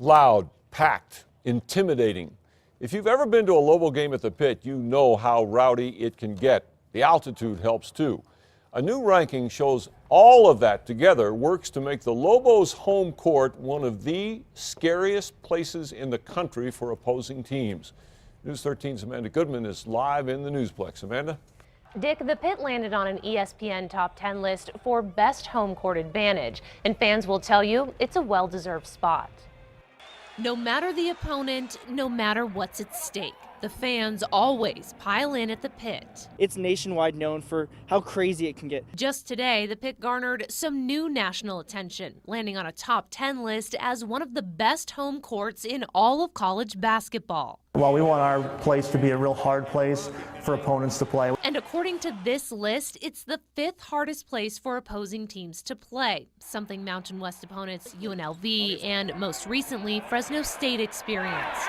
Loud, packed, intimidating. If you've ever been to a Lobo game at the Pit, you know how rowdy it can get. The altitude helps too. A new ranking shows all of that together works to make the Lobos' home court one of the scariest places in the country for opposing teams. News 13's Amanda Goodman is live in the Newsplex. Amanda? Dick, the Pit landed on an ESPN top 10 list for best home court advantage, and fans will tell you it's a well-deserved spot. No matter the opponent, no matter what's at stake, the fans always pile in at the Pit. It's nationwide known for how crazy it can get. Just today, the Pit garnered some new national attention, landing on a top 10 list as one of the best home courts in all of college basketball. Well, we want our place to be a real hard place for opponents to play. And according to this list, it's the 5th hardest place for opposing teams to play, something Mountain West opponents UNLV and most recently Fresno State experienced.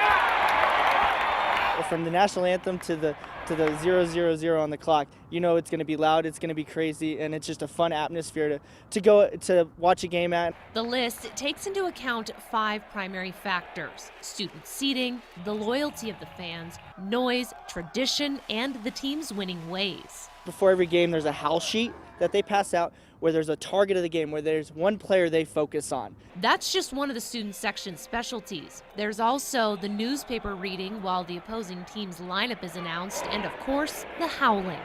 From the national anthem to the 0-0-0 on the clock, you know it's going to be loud, it's going to be crazy, and it's just a fun atmosphere to go to watch a game at. The list takes into account 5 primary factors: student seating, the loyalty of the fans, noise, tradition, and the team's winning ways. Before every game, there's a house sheet that they pass out where there's a target of the game, where there's one player they focus on. That's just one of the student section specialties. There's also the newspaper reading while the opposing team's lineup is announced, and of course, the howling.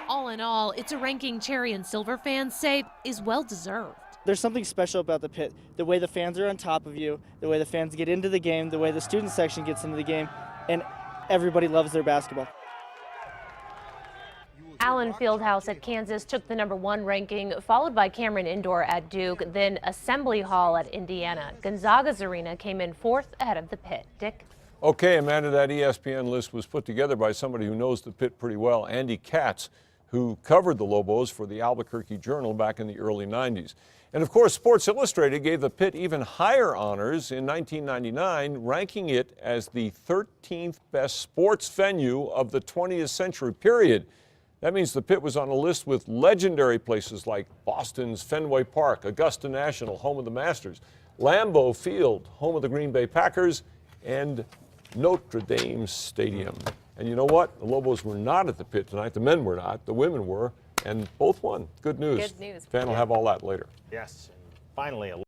All in all, it's a ranking Cherry and Silver fans say is well-deserved. There's something special about the Pit, the way the fans are on top of you, the way the fans get into the game, the way the student section gets into the game, and everybody loves their basketball. Allen Fieldhouse at Kansas took the #1 ranking, followed by Cameron Indoor at Duke, then Assembly Hall at Indiana. Gonzaga's Arena came in 4th ahead of the Pit. Dick? Okay, Amanda, that ESPN list was put together by somebody who knows the Pit pretty well, Andy Katz, who covered the Lobos for the Albuquerque Journal back in the early 90s. And of course, Sports Illustrated gave the Pit even higher honors in 1999, ranking it as the 13th best sports venue of the 20th century period. That means the Pit was on a list with legendary places like Boston's Fenway Park, Augusta National, home of the Masters, Lambeau Field, home of the Green Bay Packers, and Notre Dame Stadium. And you know what? The Lobos were not at the Pit tonight. The men were not. The women were, and both won. Good news. Good news. Fan will have all that later. Yes, and finally a